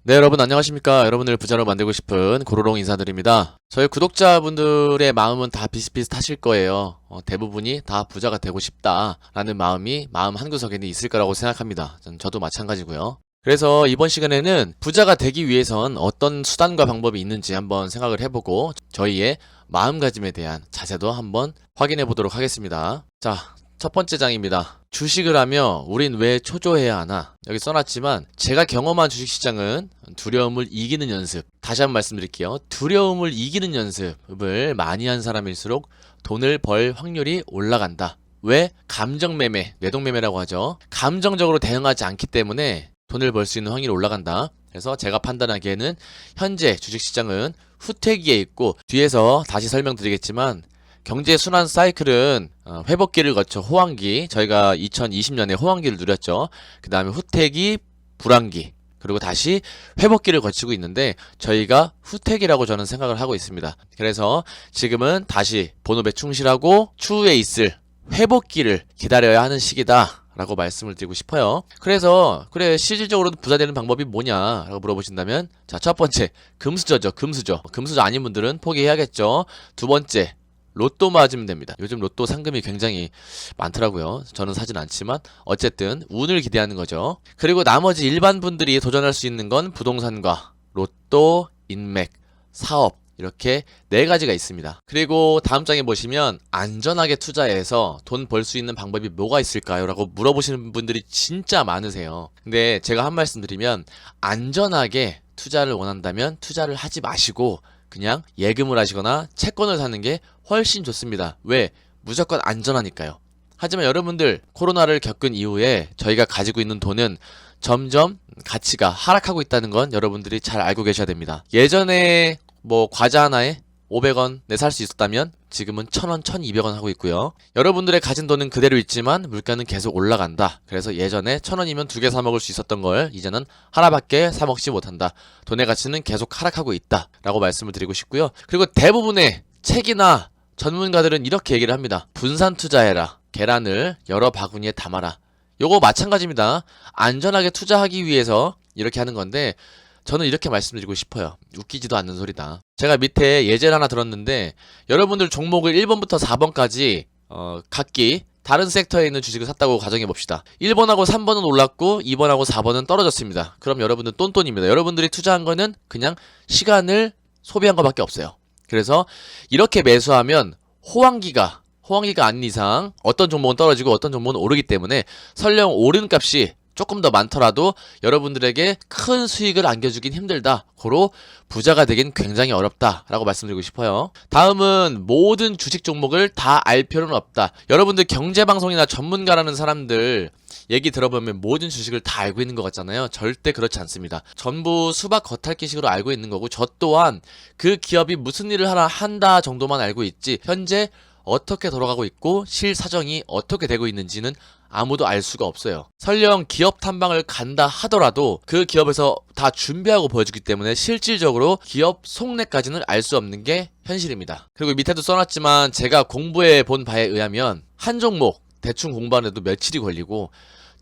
네, 여러분 안녕하십니까? 여러분을 부자로 만들고 싶은 고로롱 인사드립니다. 저희 구독자분들의 마음은 다 비슷비슷하실 거예요. 대부분이 다 부자가 되고 싶다라는 마음이 마음 한구석에는 있을 거라고 생각합니다. 저도 마찬가지고요. 그래서 이번 시간에는 부자가 되기 위해선 어떤 수단과 방법이 있는지 한번 생각을 해보고 저희의 마음가짐에 대한 자세도 한번 확인해 보도록 하겠습니다. 자, 첫 번째 장입니다. 주식을 하며 우린 왜 초조해야 하나? 여기 써놨지만 제가 경험한 주식시장은 두려움을 이기는 연습. 다시 한번 말씀드릴게요. 두려움을 이기는 연습을 많이 한 사람일수록 돈을 벌 확률이 올라간다. 왜? 감정매매, 뇌동매매라고 하죠. 감정적으로 대응하지 않기 때문에 돈을 벌 수 있는 확률이 올라간다. 그래서 제가 판단하기에는 현재 주식시장은 후퇴기에 있고, 뒤에서 다시 설명드리겠지만 경제 순환 사이클은 회복기를 거쳐 호황기, 저희가 2020년에 호황기를 누렸죠. 그 다음에 후퇴기, 불황기, 그리고 다시 회복기를 거치고 있는데 저희가 후퇴기라고 저는 생각을 하고 있습니다. 그래서 지금은 다시 본업에 충실하고 추후에 있을 회복기를 기다려야 하는 시기다 라고 말씀을 드리고 싶어요. 그래서 그래 실질적으로 부자 되는 방법이 뭐냐 라고 물어보신다면, 자, 첫 번째 금수저죠. 금수저 아닌 분들은 포기해야겠죠. 두 번째 로또 맞으면 됩니다. 요즘 로또 상금이 굉장히 많더라고요. 저는 사진 않지만 어쨌든 운을 기대하는 거죠. 그리고 나머지 일반 분들이 도전할 수 있는 건 부동산과 로또, 인맥, 사업, 이렇게 네 가지가 있습니다. 그리고 다음 장에 보시면 안전하게 투자해서 돈 벌 수 있는 방법이 뭐가 있을까요? 라고 물어보시는 분들이 진짜 많으세요. 근데 제가 한 말씀 드리면, 안전하게 투자를 원한다면 투자를 하지 마시고 그냥 예금을 하시거나 채권을 사는 게 훨씬 좋습니다. 왜? 무조건 안전하니까요. 하지만 여러분들, 코로나를 겪은 이후에 저희가 가지고 있는 돈은 점점 가치가 하락하고 있다는 건 여러분들이 잘 알고 계셔야 됩니다. 예전에 과자 하나에 500원에 살 수 있었다면 지금은 1000원, 1200원 하고 있고요. 여러분들의 가진 돈은 그대로 있지만 물가는 계속 올라간다. 그래서 예전에 1000원이면 2개 사 먹을 수 있었던 걸 이제는 하나밖에 사 먹지 못한다. 돈의 가치는 계속 하락하고 있다 라고 말씀을 드리고 싶고요. 그리고 대부분의 책이나 전문가들은 이렇게 얘기를 합니다. 분산 투자해라. 계란을 여러 바구니에 담아라. 요거 마찬가지입니다. 안전하게 투자하기 위해서 이렇게 하는 건데, 저는 이렇게 말씀드리고 싶어요. 웃기지도 않는 소리다. 제가 밑에 예제를 하나 들었는데, 여러분들 종목을 1번부터 4번까지 각기 다른 섹터에 있는 주식을 샀다고 가정해 봅시다. 1번하고 3번은 올랐고 2번하고 4번은 떨어졌습니다. 그럼 여러분들 똔똔입니다. 여러분들이 투자한 거는 그냥 시간을 소비한 것밖에 없어요. 그래서 이렇게 매수하면 호황기가 아닌 이상 어떤 종목은 떨어지고 어떤 종목은 오르기 때문에 설령 오른 값이 조금 더 많더라도 여러분들에게 큰 수익을 안겨주긴 힘들다. 고로 부자가 되긴 굉장히 어렵다 라고 말씀드리고 싶어요. 다음은 모든 주식 종목을 다 알 필요는 없다. 여러분들 경제방송이나 전문가라는 사람들 얘기 들어보면 모든 주식을 다 알고 있는 것 같잖아요. 절대 그렇지 않습니다. 전부 수박 겉핥기식으로 알고 있는 거고, 저 또한 그 기업이 무슨 일을 한다 정도만 알고 있지 현재 어떻게 돌아가고 있고 실사정이 어떻게 되고 있는지는 아무도 알 수가 없어요. 설령 기업 탐방을 간다 하더라도 그 기업에서 다 준비하고 보여주기 때문에 실질적으로 기업 속내까지는 알 수 없는 게 현실입니다. 그리고 밑에도 써놨지만 제가 공부해 본 바에 의하면 한 종목 대충 공부하는데도 며칠이 걸리고,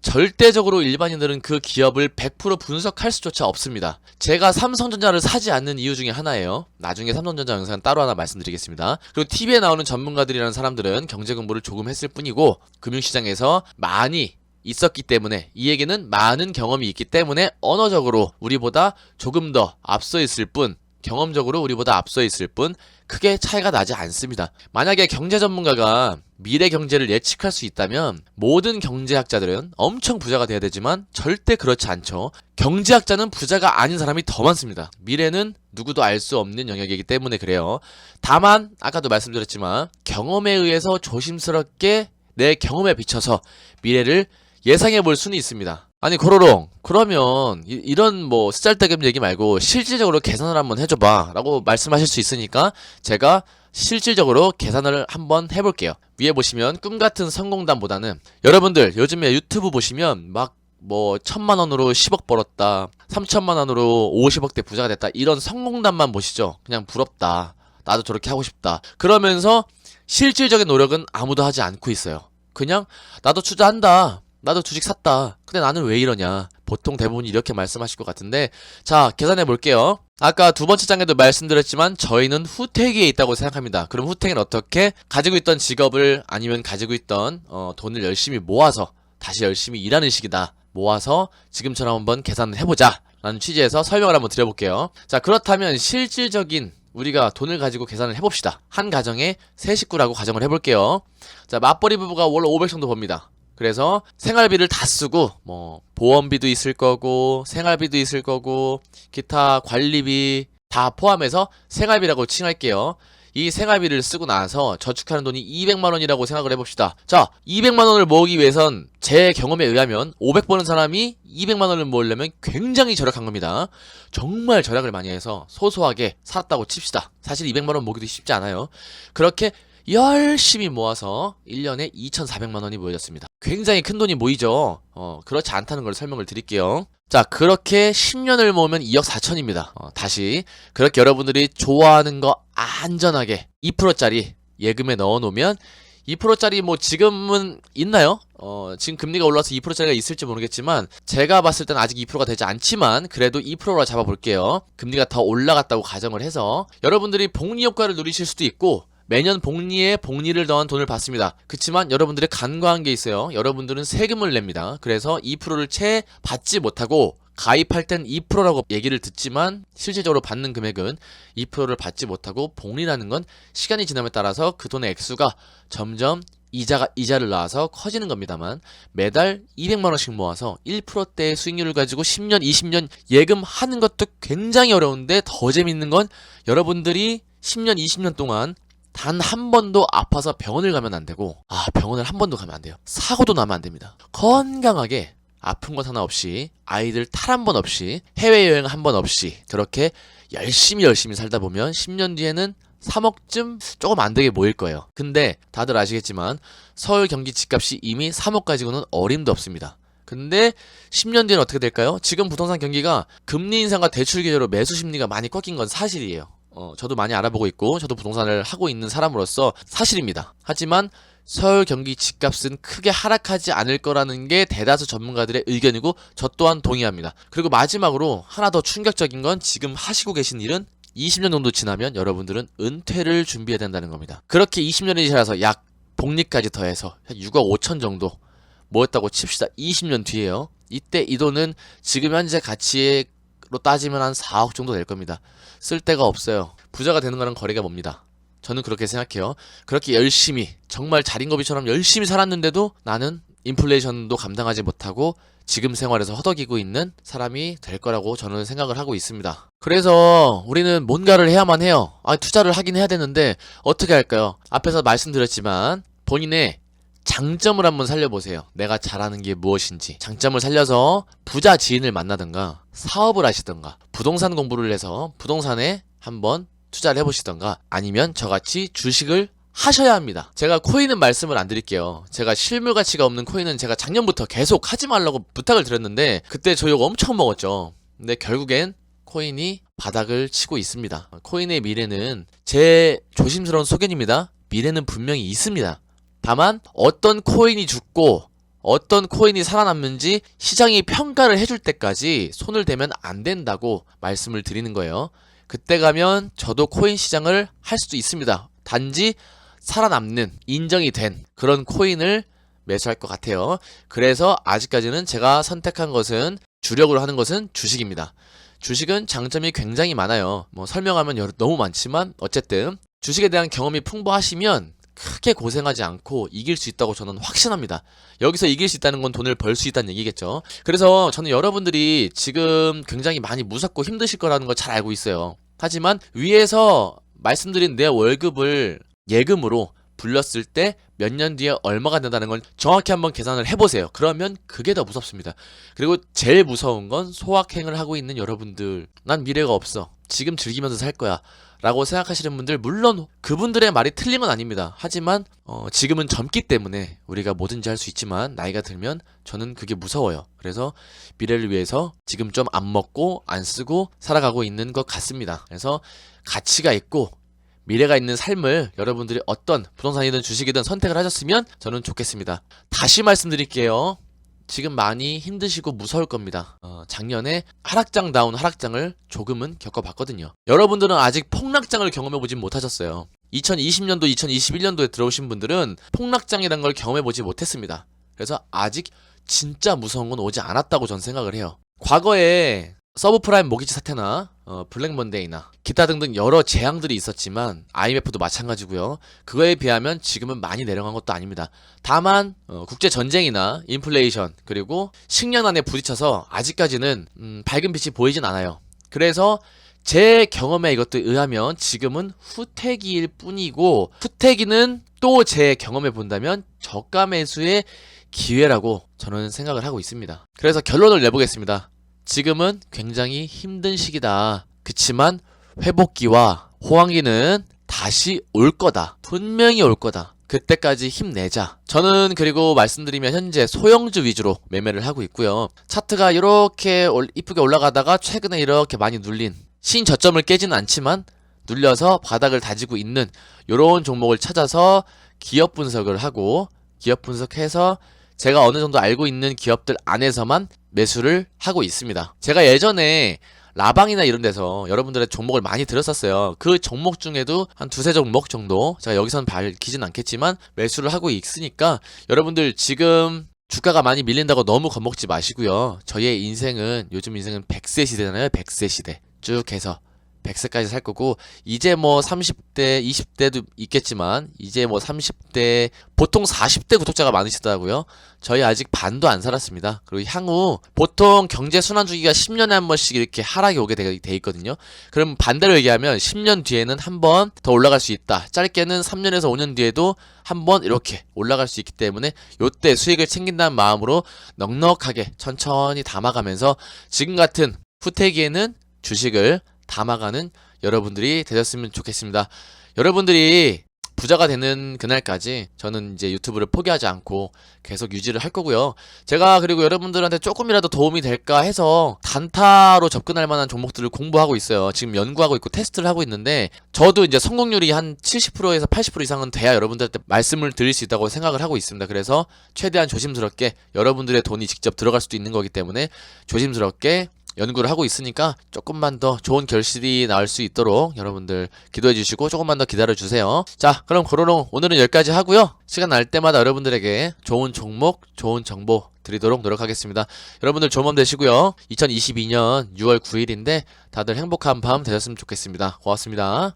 절대적으로 일반인들은 그 기업을 100% 분석할 수조차 없습니다. 제가 삼성전자를 사지 않는 이유 중에 하나예요. 나중에 삼성전자 영상 따로 하나 말씀드리겠습니다. 그리고 TV에 나오는 전문가들이라는 사람들은 경제 공부를 조금 했을 뿐이고 금융시장에서 많이 있었기 때문에, 이 얘기는 많은 경험이 있기 때문에 언어적으로 우리보다 조금 더 앞서 있을 뿐, 경험적으로 우리보다 앞서 있을 뿐 크게 차이가 나지 않습니다. 만약에 경제 전문가가 미래 경제를 예측할 수 있다면 모든 경제학자들은 엄청 부자가 돼야 되지만 절대 그렇지 않죠. 경제학자는 부자가 아닌 사람이 더 많습니다. 미래는 누구도 알 수 없는 영역이기 때문에 그래요. 다만 아까도 말씀드렸지만 경험에 의해서 조심스럽게 내 경험에 비춰서 미래를 예상해 볼 수는 있습니다. 아니 고로롱, 그러면 이런 쓰잘데기 없는 얘기 말고 실질적으로 계산을 한번 해줘봐 라고 말씀하실 수 있으니까 제가 실질적으로 계산을 한번 해볼게요. 위에 보시면 꿈같은 성공담보다는, 여러분들 요즘에 유튜브 보시면 1000만원으로 10억 벌었다, 3000만원으로 50억대 부자가 됐다, 이런 성공담만 보시죠. 그냥 부럽다, 나도 저렇게 하고 싶다, 그러면서 실질적인 노력은 아무도 하지 않고 있어요. 그냥 나도 투자한다, 나도 주식 샀다. 근데 나는 왜 이러냐. 보통 대부분 이렇게 말씀하실 것 같은데, 자, 계산해 볼게요. 아까 두 번째 장에도 말씀드렸지만 저희는 후퇴기에 있다고 생각합니다. 그럼 후퇴기는 어떻게? 가지고 있던 직업을 아니면 가지고 있던 돈을 열심히 모아서 다시 열심히 일하는 식이다. 모아서 지금처럼 한번 계산을 해보자 라는 취지에서 설명을 한번 드려볼게요. 자, 그렇다면 실질적인 우리가 돈을 가지고 계산을 해봅시다. 한 가정에 세 식구라고 가정을 해볼게요. 자, 맞벌이 부부가 월 500 정도 법니다. 그래서 생활비를 다 쓰고 뭐 보험비도 있을 거고 생활비도 있을 거고 기타 관리비 다 포함해서 생활비라고 칭할게요. 이 생활비를 쓰고 나서 저축하는 돈이 200만 원이라고 생각을 해봅시다. 자, 200만 원을 모으기 위해선 제 경험에 의하면 500 버는 사람이 200만 원을 모으려면 굉장히 절약한 겁니다. 정말 절약을 많이 해서 소소하게 살았다고 칩시다. 사실 200만 원 모으기도 쉽지 않아요. 그렇게 열심히 모아서 1년에 2,400만 원이 모여졌습니다. 굉장히 큰 돈이 모이죠. 그렇지 않다는 걸 설명을 드릴게요. 자, 그렇게 10년을 모으면 2억 4천입니다. 다시 그렇게 여러분들이 좋아하는 거 안전하게 2%짜리 예금에 넣어놓으면 2%짜리 뭐 지금은 있나요? 지금 금리가 올라서 2%짜리가 있을지 모르겠지만 제가 봤을 때는 아직 2%가 되지 않지만 그래도 2%로 잡아볼게요. 금리가 더 올라갔다고 가정을 해서 여러분들이 복리 효과를 누리실 수도 있고 매년 복리에 복리를 더한 돈을 받습니다. 그치만 여러분들이 간과한 게 있어요. 여러분들은 세금을 냅니다. 그래서 2%를 채 받지 못하고 가입할 땐 2%라고 얘기를 듣지만 실질적으로 받는 금액은 2%를 받지 못하고 복리라는 건 시간이 지남에 따라서 그 돈의 액수가 점점 이자를 낳아서 커지는 겁니다만 매달 200만 원씩 모아서 1%대의 수익률을 가지고 10년, 20년 예금하는 것도 굉장히 어려운데 더 재밌는 건 여러분들이 10년, 20년 동안 단 한 번도 아파서 병원을 가면 안 되고 병원을 한 번도 가면 안 돼요. 사고도 나면 안 됩니다. 건강하게 아픈 것 하나 없이 아이들 탈 한 번 없이 해외여행 한 번 없이 그렇게 열심히 살다 보면 10년 뒤에는 3억쯤 조금 안 되게 모일 거예요. 근데 다들 아시겠지만 서울 경기 집값이 이미 3억 가지고는 어림도 없습니다. 근데 10년 뒤에는 어떻게 될까요? 지금 부동산 경기가 금리 인상과 대출 기조로 매수 심리가 많이 꺾인 건 사실이에요. 저도 많이 알아보고 있고 저도 부동산을 하고 있는 사람으로서 사실입니다. 하지만 서울 경기 집값은 크게 하락하지 않을 거라는 게 대다수 전문가들의 의견이고 저 또한 동의합니다. 그리고 마지막으로 하나 더 충격적인 건 지금 하시고 계신 일은 20년 정도 지나면 여러분들은 은퇴를 준비해야 된다는 겁니다. 그렇게 20년이 지나서 약 복리까지 더해서 6억 5천 정도 모였다고 칩시다. 20년 뒤에요. 이때 이 돈은 지금 현재 가치로 따지면 한 4억 정도 될 겁니다. 쓸 데가 없어요. 부자가 되는 거랑 거리가 멉니다. 저는 그렇게 생각해요. 그렇게 열심히 정말 자린고비처럼 열심히 살았는데도 나는 인플레이션도 감당하지 못하고 지금 생활에서 허덕이고 있는 사람이 될 거라고 저는 생각을 하고 있습니다. 그래서 우리는 뭔가를 해야만 해요. 투자를 하긴 해야 되는데 어떻게 할까요? 앞에서 말씀드렸지만 본인의 장점을 한번 살려보세요. 내가 잘하는 게 무엇인지 장점을 살려서 부자 지인을 만나든가 사업을 하시든가 부동산 공부를 해서 부동산에 한번 투자를 해보시던가 아니면 저같이 주식을 하셔야 합니다. 제가 코인은 말씀을 안 드릴게요. 제가 실물 가치가 없는 코인은 제가 작년부터 계속 하지 말라고 부탁을 드렸는데 그때 저 욕 엄청 먹었죠. 근데 결국엔 코인이 바닥을 치고 있습니다. 코인의 미래는 제 조심스러운 소견입니다. 미래는 분명히 있습니다. 다만 어떤 코인이 죽고 어떤 코인이 살아남는지 시장이 평가를 해줄 때까지 손을 대면 안 된다고 말씀을 드리는 거예요. 그때 가면 저도 코인 시장을 할 수도 있습니다. 단지 살아남는 인정이 된 그런 코인을 매수할 것 같아요. 그래서 아직까지는 제가 선택한 것은 주력으로 하는 것은 주식입니다. 주식은 장점이 굉장히 많아요. 설명하면 너무 많지만 어쨌든 주식에 대한 경험이 풍부하시면 크게 고생하지 않고 이길 수 있다고 저는 확신합니다. 여기서 이길 수 있다는 건 돈을 벌 수 있다는 얘기겠죠. 그래서 저는 여러분들이 지금 굉장히 많이 무섭고 힘드실 거라는 걸 잘 알고 있어요. 하지만 위에서 말씀드린 내 월급을 예금으로 불렸을 때 몇 년 뒤에 얼마가 된다는 건 정확히 한번 계산을 해보세요. 그러면 그게 더 무섭습니다. 그리고 제일 무서운 건 소확행을 하고 있는 여러분들. 난 미래가 없어. 지금 즐기면서 살 거야. 라고 생각하시는 분들 물론 그분들의 말이 틀린 건 아닙니다. 하지만 지금은 젊기 때문에 우리가 뭐든지 할 수 있지만 나이가 들면 저는 그게 무서워요. 그래서 미래를 위해서 지금 좀 안 먹고 안 쓰고 살아가고 있는 것 같습니다. 그래서 가치가 있고 미래가 있는 삶을 여러분들이 어떤 부동산이든 주식이든 선택을 하셨으면 저는 좋겠습니다. 다시 말씀드릴게요. 지금 많이 힘드시고 무서울 겁니다. 작년에 하락장다운 하락장을 조금은 겪어봤거든요. 여러분들은 아직 폭락장을 경험해보진 못하셨어요. 2020년도, 2021년도에 들어오신 분들은 폭락장이란 걸 경험해보지 못했습니다. 그래서 아직 진짜 무서운 건 오지 않았다고 전 생각을 해요. 과거에 서브프라임 모기지 사태나 블랙먼데이나 기타 등등 여러 재앙들이 있었지만 IMF도 마찬가지고요. 그거에 비하면 지금은 많이 내려간 것도 아닙니다. 다만 국제 전쟁이나 인플레이션 그리고 식량난에 부딪혀서 아직까지는 밝은 빛이 보이진 않아요. 그래서 제 경험에 이것도 의하면 지금은 후퇴기일 뿐이고, 후퇴기는 또 제 경험에 본다면 저가 매수의 기회라고 저는 생각을 하고 있습니다. 그래서 결론을 내보겠습니다. 지금은 굉장히 힘든 시기다. 그치만 회복기와 호황기는 다시 올 거다. 분명히 올 거다. 그때까지 힘내자. 저는 그리고 말씀드리면 현재 소형주 위주로 매매를 하고 있고요. 차트가 이렇게 이쁘게 올라가다가 최근에 이렇게 많이 눌린 신저점을 깨지는 않지만 눌려서 바닥을 다지고 있는 이런 종목을 찾아서 기업 분석을 하고, 기업 분석해서 제가 어느 정도 알고 있는 기업들 안에서만 매수를 하고 있습니다. 제가 예전에 라방이나 이런 데서 여러분들의 종목을 많이 들었었어요. 그 종목 중에도 한 두세 종목 정도, 제가 여기서는 밝히진 않겠지만 매수를 하고 있으니까 여러분들 지금 주가가 많이 밀린다고 너무 겁먹지 마시고요. 저희의 인생은, 요즘 인생은 100세 시대잖아요. 100세 시대 쭉 해서 100세까지 살 거고, 이제 뭐 30대, 20대도 있겠지만 이제 뭐 30대, 보통 40대 구독자가 많으시더라고요. 저희 아직 반도 안 살았습니다. 그리고 향후 보통 경제 순환 주기가 10년에 한 번씩 이렇게 하락이 오게 돼 있거든요. 그럼 반대로 얘기하면 10년 뒤에는 한 번 더 올라갈 수 있다. 짧게는 3년에서 5년 뒤에도 한 번 이렇게 올라갈 수 있기 때문에 요때 수익을 챙긴다는 마음으로 넉넉하게 천천히 담아가면서 지금 같은 후퇴기에는 주식을 담아가는 여러분들이 되셨으면 좋겠습니다. 여러분들이 부자가 되는 그날까지 저는 이제 유튜브를 포기하지 않고 계속 유지를 할 거고요. 제가 그리고 여러분들한테 조금이라도 도움이 될까 해서 단타로 접근할 만한 종목들을 공부하고 있어요. 지금 연구하고 있고 테스트를 하고 있는데, 저도 이제 성공률이 한 70%에서 80% 이상은 돼야 여러분들한테 말씀을 드릴 수 있다고 생각을 하고 있습니다. 그래서 최대한 조심스럽게, 여러분들의 돈이 직접 들어갈 수도 있는 거기 때문에 조심스럽게 연구를 하고 있으니까 조금만 더 좋은 결실이 나올 수 있도록 여러분들 기도해 주시고 조금만 더 기다려 주세요. 자, 그럼 고로롱 오늘은 여기까지 하고요. 시간 날 때마다 여러분들에게 좋은 종목, 좋은 정보 드리도록 노력하겠습니다. 여러분들 좋은 밤 되시고요. 2022년 6월 9일인데 다들 행복한 밤 되셨으면 좋겠습니다. 고맙습니다.